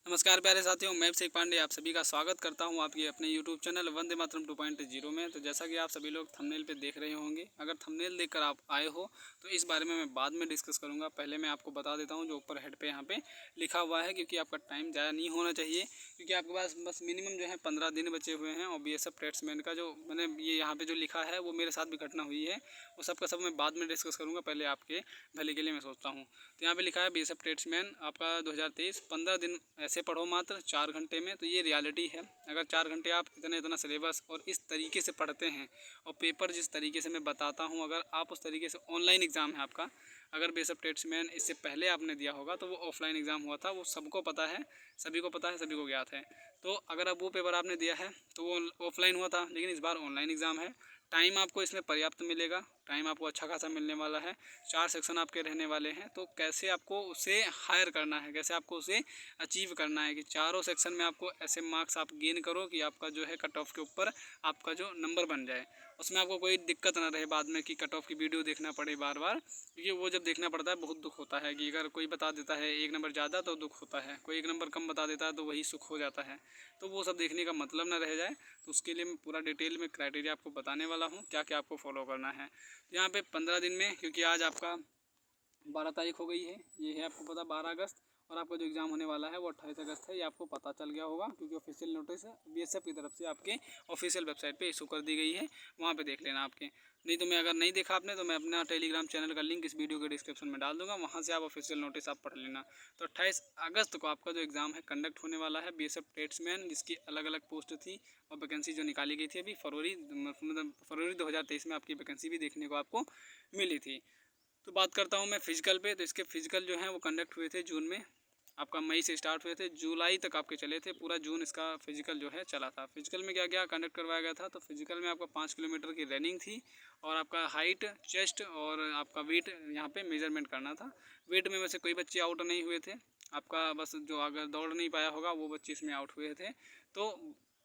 नमस्कार प्यारे साथियों, मैं अभिषेक पांडे आप सभी का स्वागत करता हूं आपके अपने YouTube चैनल वंदे मातरम 2.0 में। तो जैसा कि आप सभी लोग थंबनेल पे देख रहे होंगे, अगर थंबनेल देखकर आप आए हो तो इस बारे में मैं बाद में डिस्कस करूंगा। पहले मैं आपको बता देता हूं जो ऊपर हेड पे यहाँ पे लिखा हुआ है, क्योंकि आपका टाइम ज़्यादा नहीं होना चाहिए, क्योंकि आपके पास बस मिनिमम जो है 15 दिन बचे हुए हैं। और BSF ट्रेड्समैन का जो मैंने ये यहाँ पे जो लिखा है वो मेरे साथ भी घटना हुई है, वो सब का सब मैं बाद में डिस्कस करूँगा। पहले आपके भले के लिए मैं सोचता हूँ। तो यहाँ पे लिखा है BSF ट्रेड्समैन आपका 2023 15 दिन ऐसे पढ़ो मात्र 4 घंटे में। तो ये रियलिटी है। अगर 4 घंटे आप इतना सिलेबस और इस तरीके से पढ़ते हैं और पेपर जिस तरीके से मैं बताता हूँ, अगर आप उस तरीके से ऑनलाइन एग्ज़ाम है आपका, अगर BSF ट्रेड्समैन इससे पहले आपने दिया होगा तो वो ऑफलाइन एग्ज़ाम हुआ था, वो सबको पता है, सभी को पता है, सभी को ज्ञात है। तो अगर अब वो पेपर आपने दिया है तो वो ऑफलाइन हुआ था, लेकिन इस बार ऑनलाइन एग्ज़ाम है। टाइम आपको इसमें पर्याप्त मिलेगा, टाइम आपको अच्छा खासा मिलने वाला है। 4 सेक्शन आपके रहने वाले हैं। तो कैसे आपको उसे हायर करना है, कैसे आपको उसे अचीव करना है कि चारों सेक्शन में आपको ऐसे मार्क्स आप गेन करो कि आपका जो है कट ऑफ के ऊपर आपका जो नंबर बन जाए, उसमें आपको कोई दिक्कत ना रहे बाद में कि कट ऑफ की वीडियो देखना पड़े बार बार। क्योंकि वो जब देखना पड़ता है बहुत दुख होता है कि अगर कोई बता देता है 1 नंबर ज़्यादा तो दुख होता है, कोई 1 नंबर कम बता देता है तो वही सुख हो जाता है। तो वो सब देखने का मतलब ना रह जाए, तो उसके लिए मैं पूरा डिटेल में क्राइटेरिया आपको बताने वाला हूँ, क्या क्या आपको फॉलो करना है। तो यहाँ पे 15 दिन में, क्योंकि आज आपका 12 तारीख हो गई है, ये है आपको पता 12 अगस्त, और आपका जो एग्ज़ाम होने वाला है वो 28 अगस्त है। ये आपको पता चल गया होगा, क्योंकि ऑफिशियल नोटिस BSF की तरफ से आपके ऑफिशियल वेबसाइट पे इशू कर दी गई है, वहाँ पे देख लेना आपके। नहीं तो मैं अगर नहीं देखा आपने तो मैं अपना टेलीग्राम चैनल का लिंक इस वीडियो के डिस्क्रिप्शन में डाल दूंगा, वहाँ से आप ऑफिशियल नोटिस आप पढ़ लेना। तो 28 अगस्त को आपका जो एग्ज़ाम है कंडक्ट होने वाला है BSF ट्रेड्समैन, जिसकी अलग अलग पोस्ट थी और वैकेंसी जो निकाली गई थी अभी फरवरी 2023 में आपकी वैकेंसी भी देखने को आपको मिली थी। तो बात करता हूँ मैं फिजिकल पे। तो इसके फिजिकल जो है वो कंडक्ट हुए थे जून में, आपका मई से स्टार्ट हुए थे, जुलाई तक आपके चले थे, पूरा जून इसका फिजिकल जो है चला था। फिजिकल में क्या क्या कंडक्ट करवाया गया था, तो फिजिकल में आपका 5 किलोमीटर की रनिंग थी, और आपका हाइट, चेस्ट और आपका वेट यहाँ पे मेजरमेंट करना था। वेट में वैसे कोई बच्चे आउट नहीं हुए थे, आपका बस जो अगर दौड़ नहीं पाया होगा वो बच्चे इसमें आउट हुए थे। तो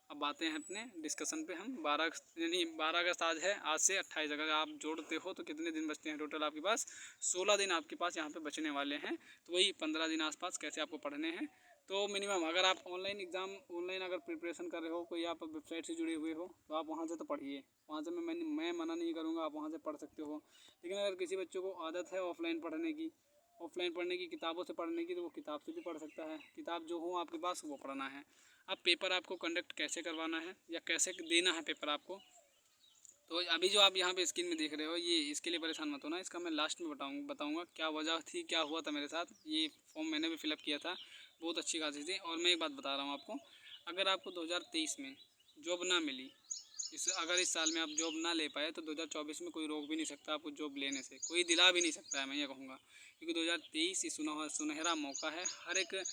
अब आते हैं अपने डिस्कशन पे। हम 12 अगस्त यानी 12 अगस्त आज है, आज से 28 अगर आप जोड़ते हो तो कितने दिन बचते हैं टोटल आपके पास? 16 दिन आपके पास यहाँ पे बचने वाले हैं। तो वही 15 दिन आसपास कैसे आपको पढ़ने हैं। तो मिनिमम अगर आप ऑनलाइन एग्ज़ाम ऑनलाइन अगर प्रिपरेशन कर रहे हो, कोई आप वेबसाइट से जुड़े हुए हो, तो आप वहाँ से तो पढ़िए, वहाँ से मैं मना नहीं करूँगा, आप वहाँ से पढ़ सकते हो। लेकिन अगर किसी बच्चों को आदत है ऑफलाइन पढ़ने की, ऑफलाइन पढ़ने की, किताबों से पढ़ने की, तो वो किताब से भी पढ़ सकता है। किताब जो हो आपके पास वो पढ़ना है। अब पेपर आपको कंडक्ट कैसे करवाना है या कैसे देना है पेपर आपको, तो अभी जो आप यहाँ पे स्क्रीन में देख रहे हो, ये इसके लिए परेशान मत होना, इसका मैं लास्ट में बताऊँगा क्या वजह थी, क्या हुआ था मेरे साथ। ये फॉर्म मैंने भी फिलअप किया था, बहुत अच्छी खासी थी। और मैं एक बात बता रहा हूँ आपको, अगर आपको 2023 में जॉब ना मिली, अगर इस साल में आप जॉब ना ले पाए, तो 2024 में कोई रोक भी नहीं सकता आपको जॉब लेने से, कोई दिला भी नहीं सकता है, मैं ये कहूँगा। क्योंकि 2023 सुनहरा मौका है, हर एक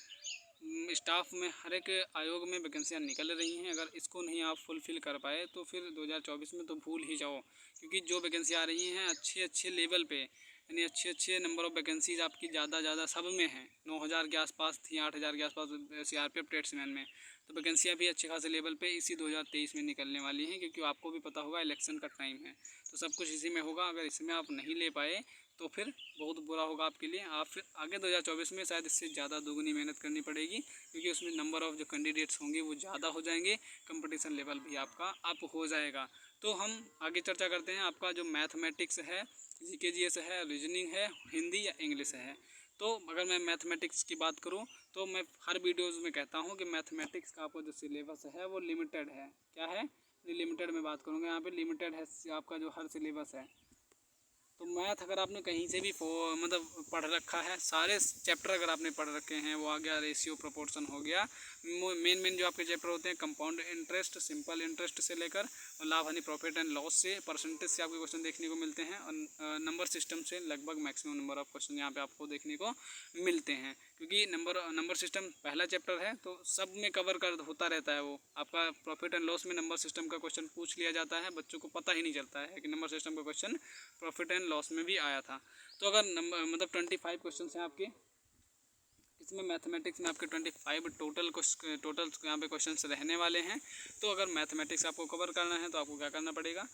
स्टाफ में, हर एक आयोग में वैकेंसियाँ निकल रही हैं। अगर इसको नहीं आप फुलफ़िल कर पाए तो फिर 2024 में तो भूल ही जाओ। क्योंकि जो वैकेंसियाँ आ रही हैं अच्छे अच्छे लेवल पे, यानी अच्छे अच्छे नंबर ऑफ़ वैकेंसीज़ आपकी ज़्यादा सब में हैं। 9000 के आसपास थी, 8000 के आसपास CRPF ट्रेड्समैन में। तो वैकेंसियाँ भी अच्छे खासे लेवल पे इसी 2023 में निकलने वाली हैं, क्योंकि आपको भी पता होगा इलेक्शन का टाइम है, तो सब कुछ इसी में होगा। अगर इसमें आप नहीं ले पाए तो फिर बहुत बुरा होगा आपके लिए। आप फिर आगे 2024 में शायद इससे ज़्यादा दोगुनी मेहनत करनी पड़ेगी, क्योंकि उसमें नंबर ऑफ़ जो कैंडिडेट्स होंगे वो ज़्यादा हो जाएंगे, कंपटीशन लेवल भी आपका अप हो जाएगा। तो हम आगे चर्चा करते हैं। आपका जो मैथमेटिक्स है, GK GS है, रीजनिंग है, हिंदी या इंग्लिश है। तो अगर मैं मैथमेटिक्स की बात करूं, तो मैं हर वीडियोज़ में कहता हूं कि मैथमेटिक्स का आपका जो सिलेबस है वो लिमिटेड है। क्या है? लिमिटेड में बात करूँगा, यहाँ पे लिमिटेड है आपका जो हर सिलेबस है। तो मैथ अगर आपने कहीं से भी मतलब पढ़ रखा है, सारे चैप्टर अगर आपने पढ़ रखे हैं, वो आ गया रेशियो, प्रोपोर्शन हो गया, मेन जो आपके चैप्टर होते हैं कंपाउंड इंटरेस्ट, सिंपल इंटरेस्ट से लेकर और लाभ हानि, प्रॉफिट एंड लॉस से, परसेंटेज से आपके क्वेश्चन देखने को मिलते हैं, और नंबर सिस्टम से लगभग मैक्सिमम नंबर ऑफ क्वेश्चन यहाँ पे आपको देखने को मिलते हैं। क्योंकि नंबर सिस्टम पहला चैप्टर है, तो सब में कवर कर होता रहता है। वो आपका प्रॉफिट एंड लॉस में नंबर सिस्टम का क्वेश्चन पूछ लिया जाता है, बच्चों को पता ही नहीं चलता है कि नंबर सिस्टम का क्वेश्चन प्रॉफिट एंड लॉस में भी आया था। तो अगर नंबर मतलब 25 क्वेश्चन हैं आपके इसमें, मैथमेटिक्स में आपके 25 टोटल यहाँ पे क्वेश्चन रहने वाले हैं। तो अगर मैथमेटिक्स आपको कवर करना है तो आपको क्या करना पड़ेगा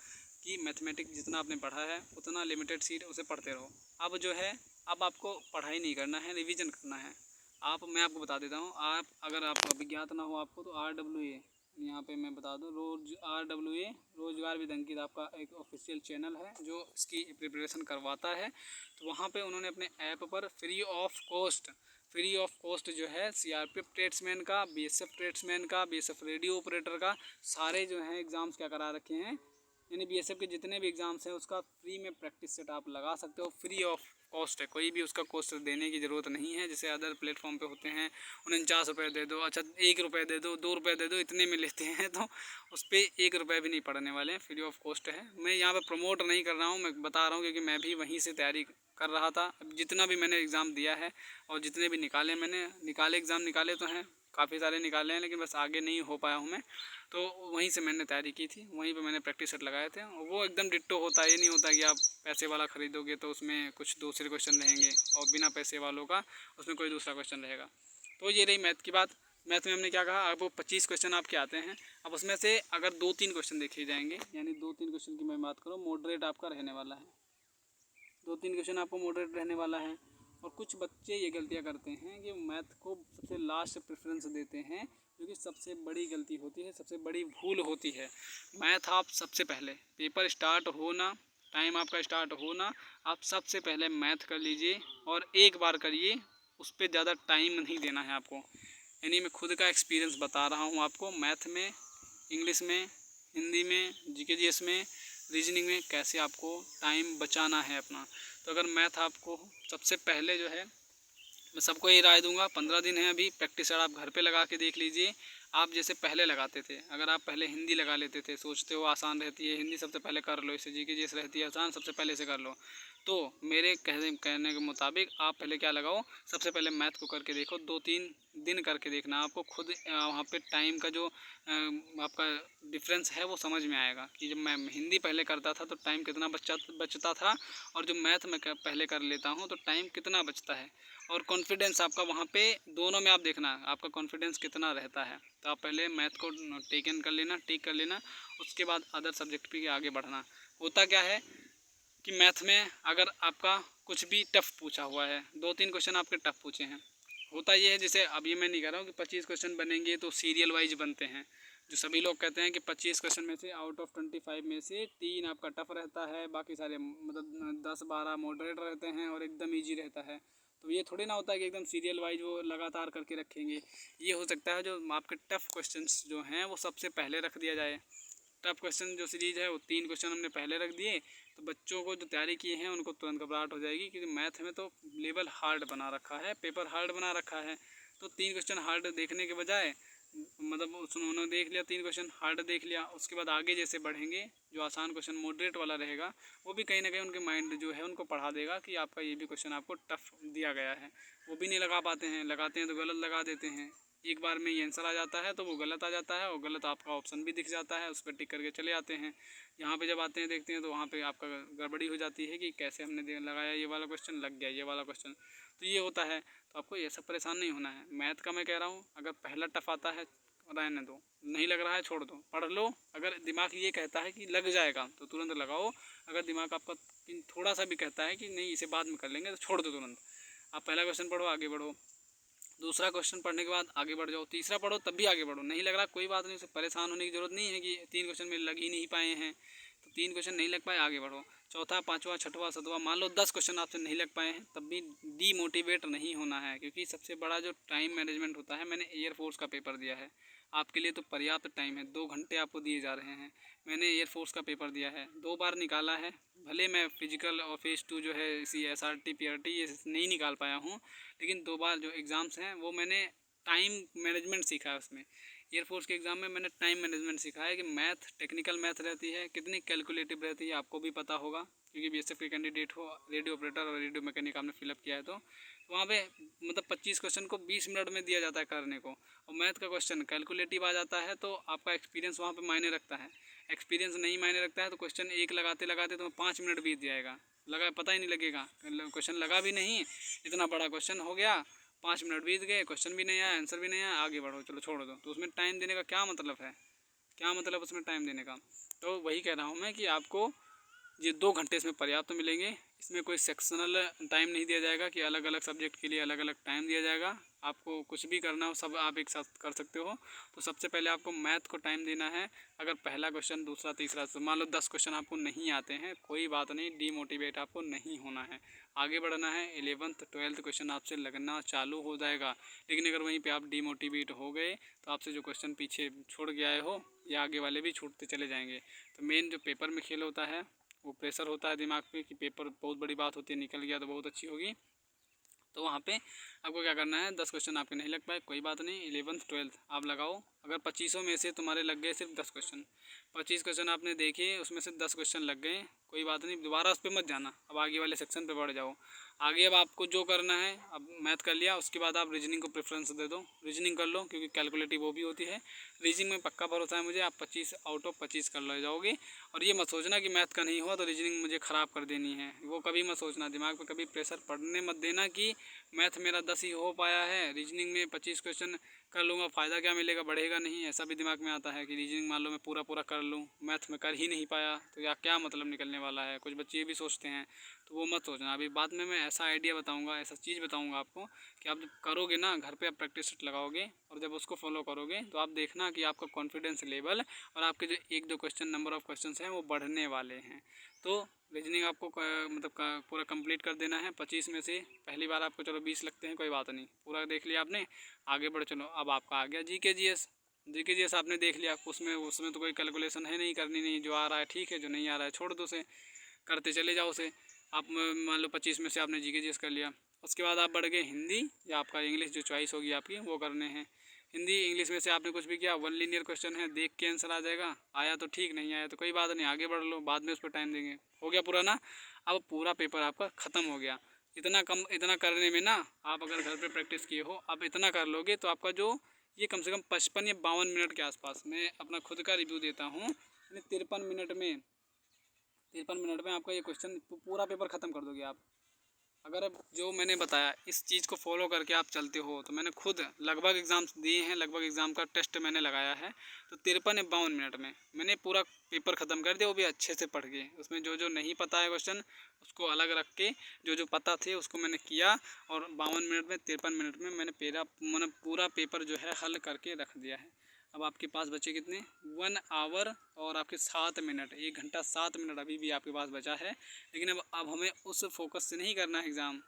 कि मैथमेटिक्स जितना आपने पढ़ा है उतना लिमिटेड सीट उसे पढ़ते रहो। अब जो है, अब आपको पढ़ाई नहीं करना है, रिवीजन करना है। मैं आपको बता देता हूँ, आप अगर आप अभिज्ञात ना हो आपको, तो RWA, यहाँ पे मैं बता दूँ, RWA रोजगार विद अंकित आपका एक ऑफिशियल चैनल है जो इसकी प्रिपरेशन करवाता है। तो वहाँ पे उन्होंने अपने ऐप पर फ्री ऑफ कॉस्ट जो है CRPF ट्रेड्समैन का, BSF ट्रेड्समैन का, BSF रेडियो ऑपरेटर का, सारे जो हैं एग्ज़ाम्स क्या करा रखे हैं, यानी BSF के जितने भी एग्ज़ाम्स हैं उसका फ्री में प्रैक्टिस सेट आप लगा सकते हो, फ्री ऑफ कॉस्ट है, कोई भी उसका कॉस्ट देने की ज़रूरत नहीं है। जैसे अदर प्लेटफॉर्म पे होते हैं, 49 रुपये दे दो, अच्छा 1 रुपये दे दो, 2 रुपये दे दो, इतने में लेते हैं, तो उस पर 1 रुपये भी नहीं पड़ने वाले हैं, फ्री ऑफ कॉस्ट है। मैं यहाँ पे प्रमोट नहीं कर रहा हूँ, मैं बता रहा हूँ क्योंकि मैं भी वहीं से तैयारी कर रहा था। जितना भी मैंने एग्ज़ाम दिया है और जितने भी निकाले मैंने, एग्ज़ाम निकाले तो हैं, काफ़ी सारे निकाले हैं, लेकिन बस आगे नहीं हो पाया हूँ मैं। तो वहीं से मैंने तैयारी की थी, वहीं पे मैंने प्रैक्टिस सेट लगाए थे, और वो एकदम डिट्टो होता है। ये नहीं होता कि आप पैसे वाला ख़रीदोगे तो उसमें कुछ दूसरे क्वेश्चन रहेंगे और बिना पैसे वालों का उसमें कोई दूसरा क्वेश्चन रहेगा। तो ये रही मैथ की बात। मैथ में हमने क्या कहा, अब वो 25 क्वेश्चन आपके आते हैं। अब उसमें से अगर 2-3 क्वेश्चन देखे जाएंगे, यानी 2-3 क्वेश्चन की मैं बात करूँ, मॉडरेट आपका रहने वाला है, 2-3 क्वेश्चन आपको मॉडरेट रहने वाला है। और कुछ बच्चे ये गलतियाँ करते हैं कि मैथ को सबसे लास्ट प्रेफरेंस देते हैं, जो कि सबसे बड़ी गलती होती है, सबसे बड़ी भूल होती है। मैथ आप सबसे पहले, पेपर स्टार्ट होना, टाइम आपका स्टार्ट होना, आप सबसे पहले मैथ कर लीजिए और एक बार करिए, उस पर ज़्यादा टाइम नहीं देना है आपको। यानी मैं खुद का एक्सपीरियंस बता रहा हूँ आपको, मैथ में, इंग्लिश में, हिंदी में, GK GS में, रीजनिंग में कैसे आपको टाइम बचाना है अपना। तो अगर मैथ आपको सबसे पहले जो है, मैं सबको ये राय दूंगा, 15 दिन है अभी, प्रैक्टिस आप घर पे लगा के देख लीजिए। आप जैसे पहले लगाते थे, अगर आप पहले हिंदी लगा लेते थे, सोचते हो आसान रहती है हिंदी, सबसे पहले कर लो, इसे GK GS रहती है आसान, सबसे पहले से कर लो, तो मेरे कहने के मुताबिक आप पहले क्या लगाओ, सबसे पहले मैथ को करके देखो, 2-3 दिन करके देखना, आपको खुद वहाँ पे टाइम का जो आपका डिफरेंस है वो समझ में आएगा कि जब मैं हिंदी पहले करता था तो टाइम कितना बचता था, और जो मैथ में पहले कर लेता हूँ तो टाइम कितना बचता है। और कॉन्फिडेंस आपका वहाँ पे दोनों में आप देखना आपका कॉन्फिडेंस कितना रहता है। तो आप पहले मैथ को टिक कर लेना, उसके बाद अदर सब्जेक्ट पे आगे बढ़ना। होता क्या है कि मैथ में अगर आपका कुछ भी टफ़ पूछा हुआ है, 2-3 क्वेश्चन आपके टफ़ पूछे हैं, होता ये है, जैसे अब ये मैं नहीं कह रहा हूँ कि 25 क्वेश्चन बनेंगे तो सीरियल वाइज बनते हैं, जो सभी लोग कहते हैं कि 25 क्वेश्चन में से आउट ऑफ 25 में से 3 आपका टफ रहता है, बाकी सारे मतलब 10-12 मॉडरेट रहते हैं और एकदम ईजी रहता है। तो ये थोड़ी ना होता है कि एकदम सीरियल वाइज वो लगातार करके रखेंगे। ये हो सकता है जो आपके टफ़ क्वेश्चंस जो हैं वो सबसे पहले रख दिया जाए। टफ क्वेश्चन जो सीरीज़ है वो 3 क्वेश्चन हमने पहले रख दिए, तो बच्चों को जो तैयारी किए हैं उनको तुरंत घबराहट हो जाएगी, क्योंकि मैथ में तो लेवल हार्ड बना रखा है, पेपर हार्ड बना रखा है। तो 3 क्वेश्चन हार्ड देखने के बजाय, मतलब उन्होंने देख लिया 3 क्वेश्चन हार्ड देख लिया, उसके बाद आगे जैसे बढ़ेंगे जो आसान क्वेश्चन मॉडरेट वाला रहेगा वो भी कहीं ना कहीं उनके माइंड जो है उनको पढ़ा देगा कि आपका ये भी क्वेश्चन आपको टफ दिया गया है। वो भी नहीं लगा पाते हैं, लगाते हैं तो गलत लगा देते हैं, एक बार में ये आंसर आ जाता है तो वो गलत आ जाता है, और गलत आपका ऑप्शन भी दिख जाता है, उस पर टिक करके चले आते हैं। यहाँ पे जब आते हैं देखते हैं तो वहाँ पे आपका गड़बड़ी हो जाती है कि कैसे हमने लगाया ये वाला क्वेश्चन, लग गया ये वाला क्वेश्चन। तो ये होता है, तो आपको ये सब परेशान नहीं होना है। मैथ का मैं कह रहा हूँ, अगर पहला टफ आता है रहने दो, नहीं लग रहा है छोड़ दो, पढ़ लो। अगर दिमाग ये कहता है कि लग जाएगा तो तुरंत लगाओ, अगर दिमाग आपका थोड़ा सा भी कहता है कि नहीं इसे बाद में कर लेंगे तो छोड़ दो तुरंत। आप पहला क्वेश्चन पढ़ो, आगे बढ़ो, दूसरा क्वेश्चन पढ़ने के बाद आगे बढ़ जाओ, तीसरा पढ़ो तब भी आगे बढ़ो। नहीं लग रहा कोई बात नहीं, उसे परेशान होने की ज़रूरत नहीं है कि 3 क्वेश्चन में लग ही नहीं पाए हैं, तो 3 क्वेश्चन नहीं लग पाए आगे बढ़ो। चौथा, पाँचवा, छठवा, सातवां, मान लो 10 क्वेश्चन आपसे नहीं लग पाए हैं, तब भी डीमोटिवेट नहीं होना है, क्योंकि सबसे बड़ा जो टाइम मैनेजमेंट होता है, मैंने एयरफोर्स का पेपर दिया है, आपके लिए तो पर्याप्त टाइम है, 2 घंटे आपको दिए जा रहे हैं। मैंने एयरफोर्स का पेपर दिया है, 2 बार निकाला है, भले मैं फिजिकल और फेज़ 2 जो है इसी SRT PRT ये नहीं निकाल पाया हूँ, लेकिन 2 बार जो एग्ज़ाम्स हैं वो मैंने टाइम मैनेजमेंट सीखा है उसमें। एयरफोर्स के एग्ज़ाम में मैंने टाइम मैनेजमेंट सीखा है कि मैथ, टेक्निकल मैथ रहती है, कितनी कैलकुलेटिव रहती है आपको भी पता होगा, क्योंकि BSF के कैंडिडेट हो, रेडियो ऑपरेटर और रेडियो मैकेनिक आपने फिलअप किया है। तो वहाँ पे मतलब 25 क्वेश्चन को 20 मिनट में दिया जाता है करने को, और मैथ का क्वेश्चन कैलकुलेटिव आ जाता है, तो आपका एक्सपीरियंस वहाँ पे मायने रखता है। एक्सपीरियंस नहीं मायने रखता है तो क्वेश्चन एक लगाते लगाते तो 5 मिनट बीत जाएगा, लगा पता ही नहीं लगेगा, क्वेश्चन लगा भी नहीं, इतना बड़ा क्वेश्चन हो गया, 5 मिनट बीत गए, क्वेश्चन भी नहीं आया, आंसर भी नहीं आया, आगे बढ़ो, चलो छोड़ दो। तो उसमें टाइम देने का क्या मतलब है, क्या मतलब उसमें टाइम देने का। तो वही कह रहा हूँ मैं कि आपको ये 2 घंटे इसमें पर्याप्त मिलेंगे। इसमें कोई सेक्शनल टाइम नहीं दिया जाएगा कि अलग अलग सब्जेक्ट के लिए अलग अलग टाइम दिया जाएगा। आपको कुछ भी करना हो सब आप एक साथ कर सकते हो। तो सबसे पहले आपको मैथ को टाइम देना है। अगर पहला क्वेश्चन, दूसरा, तीसरा, तो मान लो 10 क्वेश्चन आपको नहीं आते हैं, कोई बात नहीं, डीमोटिवेट आपको नहीं होना है, आगे बढ़ना है। 11th 12th क्वेश्चन आपसे लगना चालू हो जाएगा। लेकिन अगर वहीं पे आप डीमोटिवेट हो गए तो आपसे जो क्वेश्चन पीछे छोड़ के आए हो या आगे वाले भी छूटते चले जाएंगे। तो मेन जो पेपर में खेल होता है वो प्रेशर होता है दिमाग पे कि पेपर बहुत बड़ी बात होती है, निकल गया तो बहुत अच्छी होगी। तो वहाँ पे आपको क्या करना है, 10 क्वेश्चन आपके नहीं लग पाए कोई बात नहीं, 11th 12th आप लगाओ। अगर 25 में से तुम्हारे लग गए सिर्फ 10 क्वेश्चन, 25 क्वेश्चन आपने देखे उसमें से 10 क्वेश्चन लग गए, कोई बात नहीं, दोबारा उस पर मत जाना, अब आगे वाले सेक्शन पे बढ़ जाओ। आगे अब आपको जो करना है, अब मैथ कर लिया, उसके बाद आप रीजनिंग को प्रेफरेंस दे दो, रीजनिंग कर लो क्योंकि कैलकुलेटिव वो भी होती है। रीजनिंग में पक्का भरोसा है मुझे, आप 25 आउट ऑफ 25 कर ले जाओगे। और ये मत सोचना कि मैथ का नहीं हुआ तो रीजनिंग मुझे ख़राब कर देनी है, वो कभी मत सोचना, दिमाग पे कभी प्रेशर पड़ने मत देना कि मैथ मेरा 10 ही हो पाया है, रीजनिंग में 25 क्वेश्चन कर लूँगा, फ़ायदा क्या मिलेगा, बढ़ेगा नहीं, ऐसा भी दिमाग में आता है कि रीजनिंग मान लो मैं पूरा पूरा कर लूँ, मैथ में कर ही नहीं पाया तो या क्या मतलब निकलने वाला है, कुछ बच्चे ये भी सोचते हैं। तो वो मत सोचना। अभी बाद में मैं ऐसा आइडिया बताऊंगा, ऐसा चीज़ बताऊंगा आपको कि आप जब करोगे ना घर पे, आप प्रैक्टिस सेट लगाओगे और जब उसको फॉलो करोगे तो आप देखना कि आपका कॉन्फिडेंस लेवल और आपके जो एक दो क्वेश्चन, नंबर ऑफ़ क्वेश्चन हैं वो बढ़ने वाले हैं। तो रीजनिंग आपको मतलब पूरा कंप्लीट कर देना है। 25 में से पहली बार आपको चलो 20 लगते हैं, कोई बात नहीं, पूरा देख लिया आपने, आगे बढ़ चलो। अब आपका आ गया जीके जीएस। जीके जीएस आपने देख लिया, उसमें उसमें तो कोई कैलकुलेशन है नहीं, करनी नहीं, जो आ रहा है ठीक है, जो नहीं आ रहा है छोड़ दो उसे, करते चले जाओ उसे। आप मान लो 25 में से आपने जीके जीएस कर लिया, उसके बाद आप बढ़ गए हिंदी या आपका इंग्लिश, जो चॉइस होगी आपकी वो करने हैं। हिंदी इंग्लिश में से आपने कुछ भी किया, 1 लीनियर क्वेश्चन है, देख के आंसर आ जाएगा, आया तो ठीक, नहीं आया तो कोई बात नहीं, आगे बढ़ लो, बाद में उस पर टाइम देंगे। हो गया पूरा ना। अब पूरा पेपर आपका ख़त्म हो गया। इतना करने में ना, आप अगर घर पे प्रैक्टिस किए हो, आप इतना कर लोगे तो आपका जो ये कम से कम 55 या 52 मिनट के आसपास, मैं अपना खुद का रिव्यू देता हूँ, 53 मिनट में आपका ये क्वेश्चन पूरा पेपर ख़त्म कर दोगे आप। अगर अब जो मैंने बताया इस चीज़ को फॉलो करके आप चलते हो, तो मैंने खुद लगभग एग्ज़ाम्स दिए हैं, लगभग एग्ज़ाम का टेस्ट मैंने लगाया है, तो 53 या 52 मिनट में मैंने पूरा पेपर ख़त्म कर दिया, वो भी अच्छे से पढ़ के। उसमें जो जो नहीं पता है क्वेश्चन उसको अलग रख के, जो जो पता थे उसको मैंने किया, और 52 मिनट में, 53 मिनट में मैंने पूरा पेपर जो है हल करके रख दिया है। अब आपके पास बचे कितने, 1 आवर और आपके 7 मिनट, 1 घंटा 7 मिनट अभी भी आपके पास बचा है। लेकिन अब हमें उस फोकस से नहीं करना है एग्ज़ाम,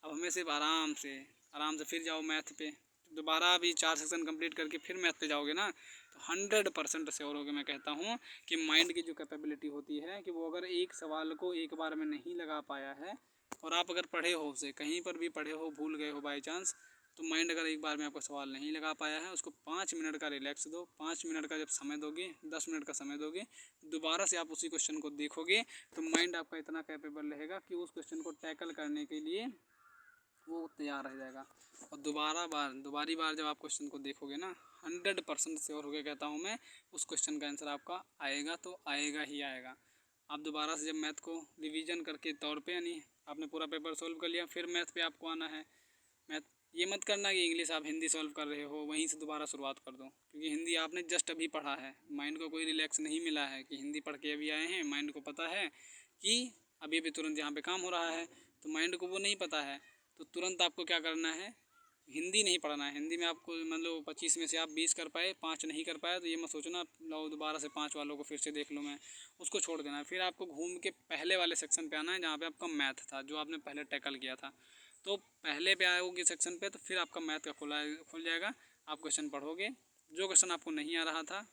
अब हमें सिर्फ आराम से फिर जाओ मैथ पे। दोबारा अभी 4 सेक्शन कंप्लीट करके फिर मैथ पे जाओगे ना, तो 100% श्योर होगे, मैं कहता हूँ कि माइंड की जो कैपेबिलिटी होती है कि वो अगर एक सवाल को एक बार में नहीं लगा पाया है, और आप अगर पढ़े हो उसे, कहीं पर भी पढ़े हो, भूल गए हो बाई चांस, तो माइंड अगर एक बार में आपका सवाल नहीं लगा पाया है, उसको 5 मिनट का रिलैक्स दो। 5 मिनट का जब समय दोगे, 10 मिनट का समय दोगे, दोबारा से आप उसी क्वेश्चन को देखोगे, तो माइंड आपका इतना कैपेबल रहेगा कि उस क्वेश्चन को टैकल करने के लिए वो तैयार रह जाएगा। और दोबारी बार जब आप क्वेश्चन को देखोगे ना, 100% श्योर होकर कहता हूँ मैं, उस क्वेश्चन का आंसर आपका आएगा तो आएगा ही आएगा। आप दोबारा से जब मैथ को रिवीजन करके तौर पे, यानी आपने पूरा पेपर सोल्व कर लिया, फिर मैथ पे आपको आना है। मैथ ये मत करना कि इंग्लिश आप हिंदी सॉल्व कर रहे हो वहीं से दोबारा शुरुआत कर दो, क्योंकि हिंदी आपने जस्ट अभी पढ़ा है, माइंड को कोई रिलैक्स नहीं मिला है कि हिंदी पढ़ के अभी आए हैं, माइंड को पता है कि अभी अभी तुरंत यहाँ पे काम हो रहा है, तो माइंड को वो नहीं पता है। तो तुरंत आपको क्या करना है, हिंदी नहीं पढ़ना है। हिंदी में आपको मतलब 25 में से आप 20 कर पाए, 5 नहीं कर पाए, तो ये मत सोचना लो दोबारा से 5 वालों को फिर से देख लूँ मैं, उसको छोड़ देना है। फिर आपको घूम के पहले वाले सेक्शन पे आना है जहाँ पे आपका मैथ था, जो आपने पहले टैकल किया था। तो पहले पे आओगे सेक्शन पे, तो फिर आपका मैथ का खुल जाएगा, आप क्वेश्चन पढ़ोगे। जो क्वेश्चन आपको नहीं आ रहा था,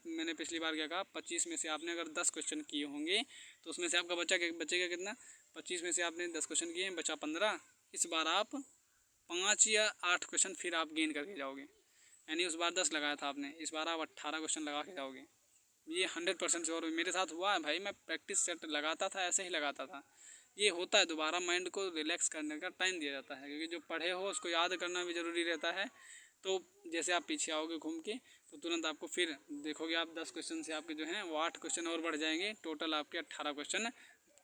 मैंने पिछली बार क्या कहा, 25 में से आपने अगर 10 क्वेश्चन किए होंगे तो उसमें से आपका बचेगा कितना, 25 में से आपने 10 क्वेश्चन किए, बचा 15। इस बार आप 5 या 8 क्वेश्चन फिर आप गेन करके जाओगे, यानी उस बार 10 लगाया था आपने, इस बार आप 18 क्वेश्चन लगा के जाओगे। ये 100% श्योर मेरे साथ हुआ है भाई, मैं प्रैक्टिस सेट लगाता था, ऐसे ही लगाता था। ये होता है, दोबारा माइंड को रिलैक्स करने का टाइम दिया जाता है, क्योंकि जो पढ़े हो उसको याद करना भी ज़रूरी रहता है। तो जैसे आप पीछे आओगे घूम के, तो तुरंत आपको फिर देखोगे आप 10 क्वेश्चन से आपके जो हैं वो 8 क्वेश्चन और बढ़ जाएंगे, टोटल आपके 18 क्वेश्चन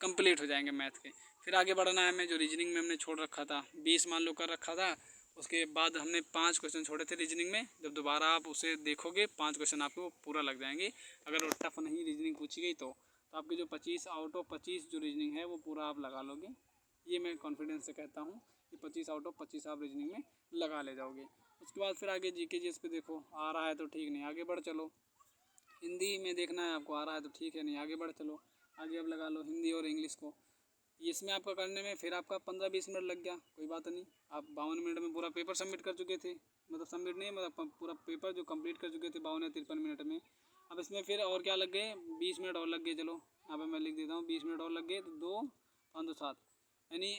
कंप्लीट हो जाएंगे मैथ के। फिर आगे बढ़ना है। मैं जो रीजनिंग में हमने छोड़ रखा था, 20 मान लो कर रखा था, उसके बाद हमने 5 क्वेश्चन छोड़े थे रीजनिंग में। जब दोबारा आप उसे देखोगे 5 क्वेश्चन आपको पूरा लग जाएंगे, अगर वो टफ नहीं रीजनिंग पूछी गई तो आपके जो 25 आउट ऑफ 25 जो रीजनिंग है वो पूरा आप लगा लोगे। ये मैं कॉन्फिडेंस से कहता हूँ। कि 25 आउट ऑफ 25 आप रीजनिंग में लगा ले जाओगे। उसके बाद फिर आगे जीके जीएस पे देखो, आ रहा है तो ठीक, नहीं आगे बढ़ चलो। हिंदी में देखना है आपको, आ रहा है तो ठीक है, नहीं आगे बढ़ चलो। आगे अब लगा लो हिंदी और इंग्लिश को। इसमें आपका करने में फिर आपका 15-20 मिनट लग गया, कोई बात नहीं। आप 52 मिनट में पूरा पेपर सबमिट कर चुके थे, मतलब सबमिट नहीं, मतलब पूरा पेपर जो कंप्लीट कर चुके थे 52 या 53 मिनट में। अब इसमें फिर और क्या लग गए, 20 मिनट और लग गए। चलो यहाँ पे मैं लिख देता हूँ, 20 मिनट और लग गए, तो 2 5 2 7, यानी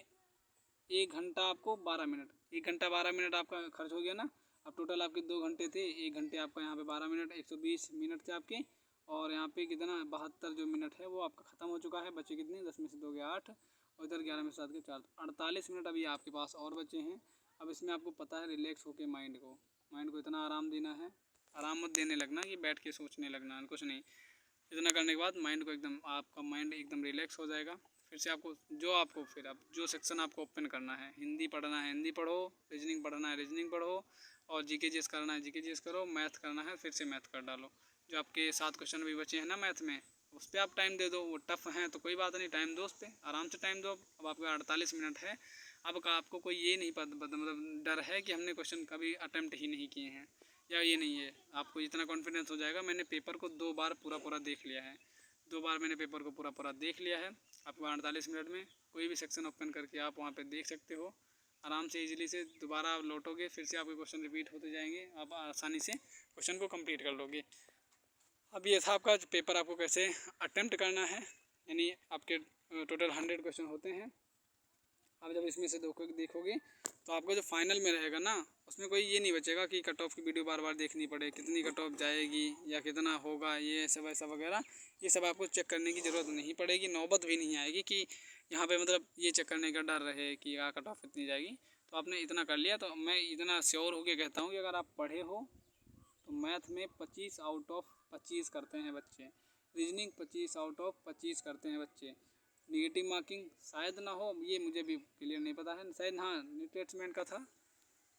1 घंटा आपको 12 मिनट, 1 घंटा 12 मिनट आपका खर्च हो गया ना। अब टोटल आपके 2 घंटे थे, 1 घंटे आपका यहाँ पे 12 मिनट, 120 मिनट थे आपके। और यहाँ पे कितना 72 जो मिनट है वो आपका ख़त्म हो चुका है। बचे कितने, 10 में से 2 गए 8, और इधर 11 में से 7 के 4, 48 मिनट अभी आपके पास और बचे हैं। अब इसमें आपको पता है रिलैक्स होके माइंड को इतना आराम देना है। आराम मत देने लगना कि बैठ के सोचने लगना, कुछ नहीं। इतना करने के बाद माइंड को एकदम, आपका माइंड एकदम रिलैक्स हो जाएगा। फिर से आपको फिर आप जो सेक्शन आपको ओपन करना है, हिंदी पढ़ना है हिंदी पढ़ो, रीजनिंग पढ़ना है रीजनिंग पढ़ो, और जीके जीएस करना है जीके जीएस करो, मैथ करना है फिर से मैथ कर डालो। जो आपके 7 क्वेश्चन भी बचे हैं ना मैथ में, उस पर आप टाइम दे दो। वो टफ हैं तो कोई बात नहीं, टाइम दो उस पर, आराम से टाइम दो। अब आपका 48 मिनट है। अब आपको कोई ये नहीं पता, मतलब डर है कि हमने क्वेश्चन कभी अटैम्प्ट ही नहीं किए हैं, या ये नहीं है। आपको इतना कॉन्फिडेंस हो जाएगा, मैंने पेपर को 2 बार पूरा देख लिया है, 2 बार मैंने पेपर को पूरा देख लिया है। आपको 48 मिनट में कोई भी सेक्शन ओपन करके आप वहाँ पे देख सकते हो आराम से, इजीली से। दोबारा आप लौटोगे, फिर से आपके क्वेश्चन रिपीट होते जाएंगे, आप आसानी से क्वेश्चन को कंप्लीट कर लोगे। अब ये था आपका पेपर, आपको कैसे अटेम्प्ट करना है। यानी आपके टोटल 100 क्वेश्चन होते हैं। आप जब इसमें से देखोगे तो आपका जो फाइनल में रहेगा ना, उसमें कोई ये नहीं बचेगा कि कट ऑफ की वीडियो बार बार देखनी पड़े, कितनी कट ऑफ जाएगी या कितना होगा, ये सब ऐसा वगैरह, ये सब आपको चेक करने की ज़रूरत नहीं पड़ेगी। नौबत भी नहीं आएगी कि यहाँ पे मतलब ये चेक करने का डर रहे कि क्या कट ऑफ इतनी जाएगी। तो आपने इतना कर लिया, तो मैं इतना श्योर होकर कहता हूँ कि अगर आप पढ़े हो तो मैथ में 25 आउट ऑफ 25 करते हैं बच्चे, रीजनिंग 25 आउट ऑफ 25 करते हैं बच्चे। निगेटिव मार्किंग शायद ना हो, ये मुझे भी क्लियर नहीं पता है, शायद हाँ ट्रेड्समैन का था,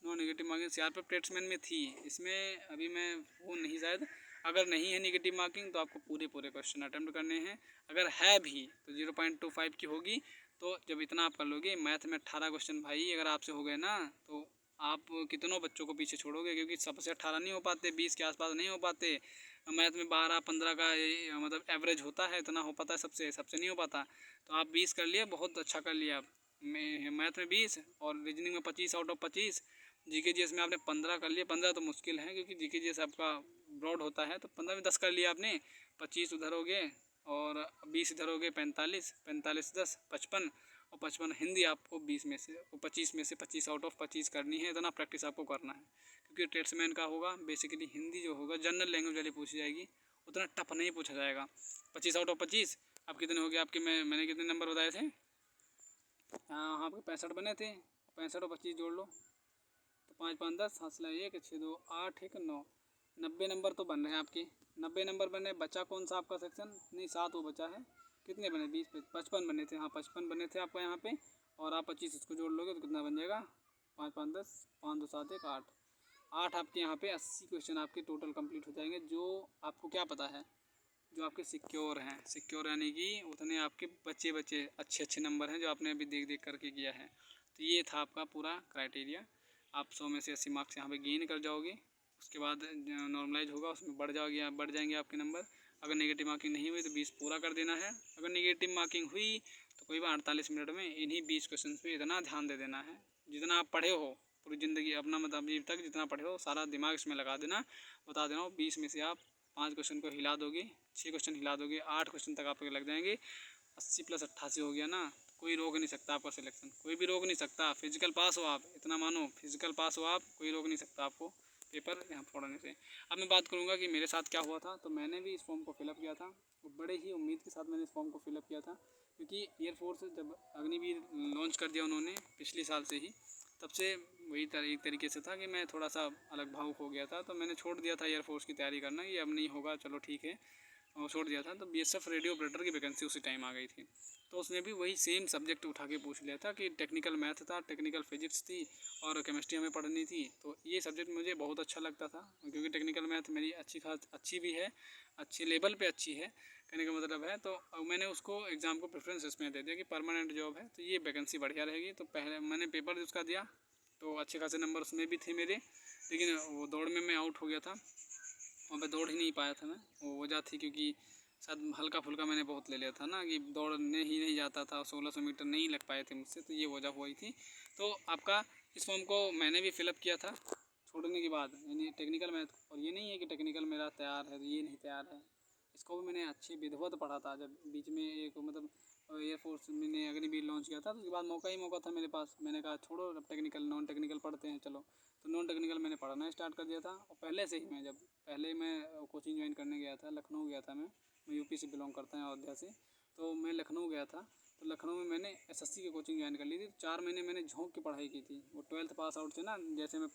no negative marking CRPF tradesman में थी, इसमें अभी मैं वो नहीं शायद। अगर नहीं है निगेटिव मार्किंग तो आपको पूरे क्वेश्चन अटेम्प्ट करने हैं। अगर है भी तो 0.25 की होगी। तो जब इतना आप कर लोगे, मैथ में 18 क्वेश्चन भाई अगर आपसे हो गए ना, तो आप कितनों बच्चों को पीछे छोड़ोगे, क्योंकि सबसे 18 नहीं हो पाते, 20 के आसपास नहीं हो पाते। मैथ में 12-15 का मतलब एवरेज होता है, इतना हो पाता है, सबसे नहीं हो पाता। तो आप 20 कर लिए, बहुत अच्छा कर लिया। मैथ में 20 और रीजनिंग में 25 आउट ऑफ 25। जीके जीएस में आपने 15 कर लिए, 15 तो मुश्किल है क्योंकि जीके जीएस आपका ब्रॉड होता है, तो 15 में 10 कर लिया आपने, 25 उधर हो गए और 20 इधर हो गए, 45 45 10 55, और 55 हिंदी आपको 20 में से 25 में से 25 आउट ऑफ 25 करनी है। इतना प्रैक्टिस आपको करना है, क्योंकि ट्रेड्समैन का होगा बेसिकली हिंदी जो होगा जनरल लैंग्वेज वाली पूछी जाएगी, उतना टफ नहीं पूछा जाएगा। 25 आउट ऑफ 25 आप कितने हो गए आपके, मैंने कितने नंबर बताए थे, हाँ आपके 65 बने थे, 65 और 25 जोड़ लो तो 5 5 10 हासिल 1 6 2 8 1 9, 90 नंबर तो बन रहे हैं आपके। 90 नंबर बने, बचा कौन सा आपका सेक्शन, नहीं 7 वो बचा है। कितने बने, 20 55 बने थे, हाँ 55 बने थे आपका यहाँ पे, और आप 25 इसको जोड़ लोगे तो कितना बन जाएगा, 5 5 10 5 2 7 1 8 8 आपके यहाँ पे 80 क्वेश्चन आपके टोटल कंप्लीट हो जाएंगे। जो आपको क्या पता है, जो आपके सिक्योर हैं, सिक्योर यानी कि उतने आपके बच्चे अच्छे नंबर हैं जो आपने अभी देख करके किया है। तो ये था आपका पूरा क्राइटेरिया। आप 100 में से 80 मार्क्स यहाँ पे गेन कर जाओगे, उसके बाद नॉर्मलाइज होगा, उसमें बढ़ जाएंगे आपके नंबर। अगर नेगेटिव मार्किंग नहीं हुई तो 20 पूरा कर देना है। अगर नेगेटिव मार्किंग हुई तो कोई बात 48 मिनट में इन्हीं 20 क्वेश्चन पे इतना ध्यान दे देना है, जितना आप पढ़े हो पूरी ज़िंदगी अपना, मतलब अभी तक जितना पढ़े हो सारा दिमाग इसमें लगा देना। बता देना 20 में से आप 5 क्वेश्चन को हिला दोगे, 6 क्वेश्चन हिला दोगे, 8 क्वेश्चन तक आपके लग जाएंगे। 80 + 88 हो गया ना, कोई रोक नहीं सकता आपका सिलेक्शन, कोई भी रोक नहीं सकता। फिजिकल पास हो आप, इतना मानो, फिजिकल पास हो आप, कोई रोक नहीं सकता आपको पेपर यहाँ फोड़ने से। अब मैं बात करूँगा कि मेरे साथ क्या हुआ था। तो मैंने भी इस फॉर्म को फिलअप किया था, तो बड़े ही उम्मीद के साथ मैंने इस फॉर्म को फिलअप किया था, क्योंकि एयरफोर्स जब अग्निवीर लॉन्च कर दिया उन्होंने पिछले साल से ही, तब से वही एक तरीके से था कि मैं थोड़ा सा अलग भावुक हो गया था, तो मैंने छोड़ दिया था एयरफोर्स की तैयारी करना, ये अब नहीं होगा, चलो ठीक है। छोड़ दिया था, तो बीएसएफ रेडियो ऑपरेटर की वैकेंसी उसी टाइम आ गई थी। तो उसमें भी वही सेम सब्जेक्ट उठा के पूछ लिया था कि टेक्निकल मैथ था, टेक्निकल फिजिक्स थी और केमिस्ट्री हमें पढ़नी थी। तो ये सब्जेक्ट मुझे बहुत अच्छा लगता था, क्योंकि टेक्निकल मैथ मेरी अच्छी भी है, अच्छी लेवल पे अच्छी है, कहने का मतलब है। तो मैंने उसको एग्ज़ाम को प्रेफरेंस इसमें दे दिया कि परमानेंट जॉब है तो ये वैकेंसी बढ़िया रहेगी। तो पहले मैंने पेपर उसका दिया, तो अच्छे खासे नंबर उसमें भी थे मेरे, लेकिन वो दौड़ में मैं आउट हो गया था, वहाँ पे दौड़ ही नहीं पाया था मैं। वो वजह थी क्योंकि शायद हल्का फुल्का मैंने बहुत ले लिया था ना, कि दौड़ने ही नहीं जाता था, 1600 मीटर नहीं लग पाए थे मुझसे, तो ये वजह हुई थी। तो आपका इस फॉर्म को मैंने भी फिलअप किया था छोड़ने के बाद, यानी टेक्निकल मैथ। और ये नहीं है कि टेक्निकल मेरा तैयार है तो ये नहीं तैयार है, इसको भी मैंने अच्छी विधिवत पढ़ा था। जब बीच में एक मतलब एयरफोर्स मैंने अग्निवीर लॉन्च किया था, तो उसके बाद मौका ही मौका था मेरे पास, मैंने कहा छोड़ो अब टेक्निकल, नॉन टेक्निकल पढ़ते हैं चलो। तो नॉन टेक्निकल मैंने पढ़ना स्टार्ट कर दिया था। और पहले से ही मैं जब पहले मैं कोचिंग ज्वाइन करने गया था, लखनऊ गया था मैं यूपी से बिलोंग करता हूँ, अयोध्या से। तो मैं लखनऊ गया था, तो लखनऊ में मैंने एसएससी की कोचिंग ज्वाइन कर ली थी। 4 महीने मैंने झोंक की पढ़ाई की थी। वो 12th पास आउट से ना, जैसे मैं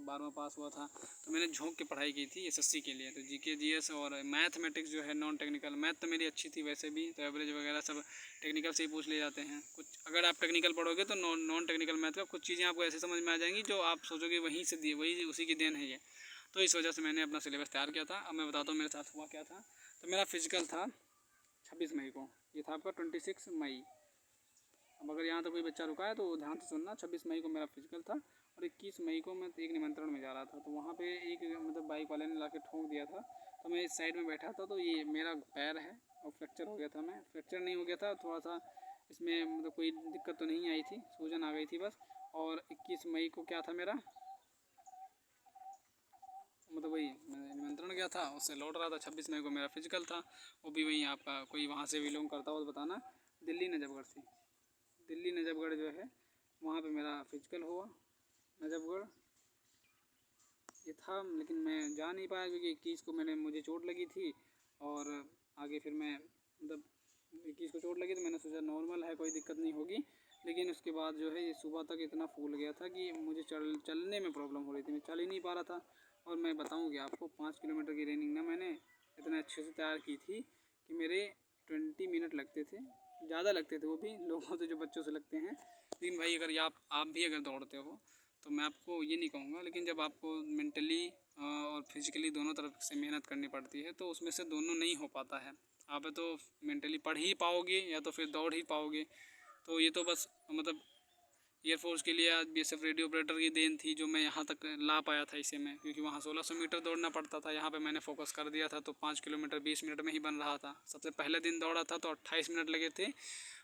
12वां पास हुआ था, तो मैंने झोंक की पढ़ाई की थी एसएससी के लिए। तो जीके जीएस और मैथमेटिक्स जो है नॉन टेक्निकल, मैथ तो मेरी अच्छी थी वैसे भी, तो एवरेज वगैरह सब टेक्निकल से ही पूछ ले जाते हैं कुछ। अगर आप टेक्निकल पढ़ोगे तो नॉन टेक्निकल मैथ का कुछ चीज़ें आपको ऐसे समझ में आ जाएंगी जो आप सोचोगे वहीं से दी, वही उसी की देन है ये। तो इस वजह से मैंने अपना सिलेबस तैयार किया था। अब मैं बताता हूँ मेरे साथ हुआ क्या था। तो मेरा फिजिकल था 26 मई को, ये था आपका 26 मई। अब अगर यहाँ तो कोई बच्चा रुका है तो ध्यान से सुनना, 26 मई को मेरा फिजिकल था और 21 मई को मैं एक निमंत्रण में जा रहा था। तो वहाँ पे एक मतलब बाइक वाले ने ला के ठोक दिया था, तो मैं इस साइड में बैठा था, तो ये मेरा पैर है और फ्रैक्चर हो गया था। मैं फ्रैक्चर नहीं हो गया था, थोड़ा सा इसमें मतलब कोई दिक्कत तो नहीं आई थी, सूजन आ गई थी बस। और 21 मई को क्या था मेरा, मतलब वही मैं निमंत्रण गया था, उससे लौट रहा था। 26 मई को मेरा फिजिकल था, वो भी वहीं आपका कोई वहाँ से बिलोंग करता हो तो बताना, दिल्ली नजफगढ़ से। दिल्ली नजफगढ़ जो है वहाँ पे मेरा फिजिकल हुआ, नजफगढ़ ये था। लेकिन मैं जा नहीं पाया क्योंकि 21 को मुझे चोट लगी थी। और आगे फिर मैं मतलब 21 को चोट लगी तो मैंने सोचा नॉर्मल है, कोई दिक्कत नहीं होगी। लेकिन उसके बाद जो है ये सुबह तक इतना फूल गया था कि मुझे चलने में प्रॉब्लम हो रही थी, मैं चल ही नहीं पा रहा था। और मैं बताऊँ कि आपको 5 किलोमीटर की रनिंग ना मैंने इतने अच्छे से तैयार की थी कि मेरे 20 मिनट लगते थे, ज़्यादा लगते थे वो भी लोगों से जो बच्चों से लगते हैं। लेकिन भाई अगर आप भी अगर दौड़ते हो तो मैं आपको ये नहीं कहूँगा, लेकिन जब आपको मेंटली और फिजिकली दोनों तरफ से मेहनत करनी पड़ती है तो उसमें से दोनों नहीं हो पाता है। आप तो मेंटली पढ़ ही पाओगे या तो फिर दौड़ ही पाओगे। तो ये तो बस मतलब एयरफोर्स के लिए आज बीएसएफ रेडियो ऑपरेटर की देन थी जो मैं यहाँ तक ला पाया था इसे मैं, क्योंकि वहाँ 1600 मीटर दौड़ना पड़ता था, यहाँ पे मैंने फोकस कर दिया था तो 5 किलोमीटर 20 मिनट में ही बन रहा था। सबसे पहले दिन दौड़ा था तो 28 मिनट लगे थे,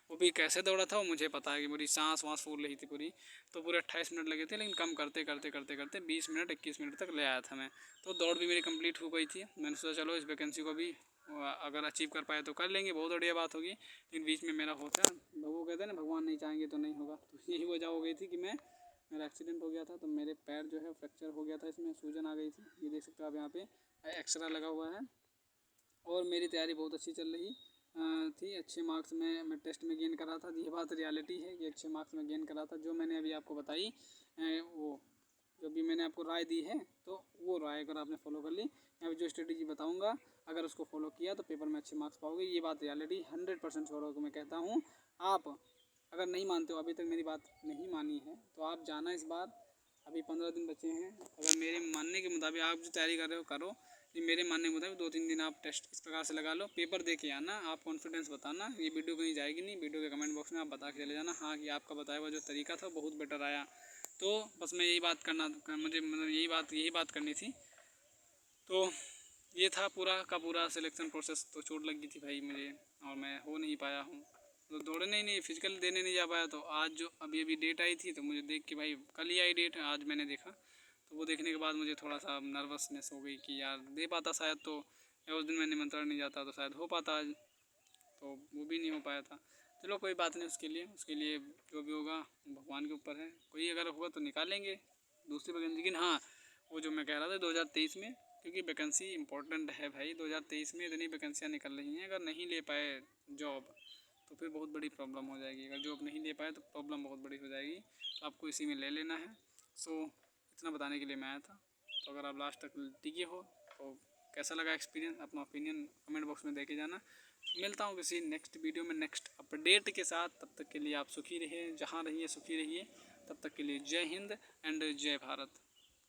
वो भी कैसे दौड़ा था वो मुझे पता है कि मेरी सांस वाँस फूल रही थी पूरी। तो पूरे 28 मिनट लगे थे, लेकिन कम करते करते करते करते 20 मिनट 21 मिनट तक ले आया था मैं। तो दौड़ भी मेरी कंप्लीट हो गई थी। मैंने सोचा चलो इस वैकेंसी को भी अगर अचीव कर पाए तो कर लेंगे, बहुत बढ़िया बात होगी। लेकिन बीच में मेरा होता, वो कहते हैं ना भगवान नहीं चाहेंगे तो नहीं होगा, तो यही वजह हो गई थी कि मेरा एक्सीडेंट हो गया था। तो मेरे पैर जो है फ्रैक्चर हो गया था, इसमें सूजन आ गई थी, ये देख सकते हो आप यहाँ पे एक्सरा लगा हुआ है। और मेरी तैयारी बहुत अच्छी चल रही थी, अच्छे मार्क्स में मैं टेस्ट में गेन कर रहा था। ये बात रियलिटी है कि अच्छे मार्क्स में गेन कर रहा था। जो मैंने अभी आपको बताई वो जो भी मैंने आपको राय दी है, तो वो राय अगर आपने फॉलो कर ली, या जो स्ट्रेटेजी बताऊंगा अगर उसको फॉलो किया तो पेपर में अच्छे मार्क्स पाओगे। ये बात रियलिटी 100% छोड़ो को मैं कहता हूँ। आप अगर नहीं मानते हो, अभी तक मेरी बात नहीं मानी है, तो आप जाना इस बार। अभी 15 दिन बचे हैं, अगर मेरे मानने के मुताबिक आप जो तैयारी कर रहे हो करो। ये मेरे मानने के मुताबिक 2-3 दिन आप टेस्ट इस प्रकार से लगा लो, पेपर दे के आना, आप कॉन्फिडेंस बताना। ये वीडियो कहीं जाएगी नहीं, वीडियो के कमेंट बॉक्स में आप बता के चले जाना हाँ कि आपका बताया हुआ जो तरीका था बहुत बेटर आया। तो बस मैं यही बात मुझे मतलब यही बात करनी थी। तो ये था पूरा का पूरा सिलेक्शन प्रोसेस। तो चोट लग गई थी भाई मुझे और मैं हो नहीं पाया हूँ, तो दौड़ने ही नहीं, फिजिकल देने नहीं जा पाया। तो आज जो अभी डेट आई थी, तो मुझे देख के भाई कल ही आई डेट, आज मैंने देखा, तो वो देखने के बाद मुझे थोड़ा सा नर्वसनेस हो गई कि यार दे पाता शायद, तो या उस दिन मैं निमंत्रण नहीं जाता तो शायद हो पाता आज, तो वो भी नहीं हो पाया था। चलो कोई बात नहीं, उसके लिए जो भी होगा भगवान के ऊपर है। कोई अगर होगा तो निकालेंगे दूसरी वैकेंसी। लेकिन हाँ, वो जो मैं कह रहा था 2023 में, क्योंकि वैकेंसी इंपॉर्टेंट है भाई। 2023 में इतनी वैकेंसियाँ निकल रही हैं, अगर नहीं ले पाए जॉब तो फिर बहुत बड़ी प्रॉब्लम हो जाएगी। अगर जॉब नहीं ले पाए तो प्रॉब्लम बहुत बड़ी हो जाएगी, तो आपको इसी में ले लेना है। सो इतना बताने के लिए मैं आया था। तो अगर आप लास्ट तक टिके हो तो कैसा लगा एक्सपीरियंस, अपना ओपिनियन कमेंट बॉक्स में दे के जाना। मिलता हूँ किसी नेक्स्ट वीडियो में नेक्स्ट अपडेट के साथ। तब तक के लिए आप सुखी रहिए, जहाँ रहिए सुखी रहिए। तब तक के लिए जय हिंद एंड जय भारत।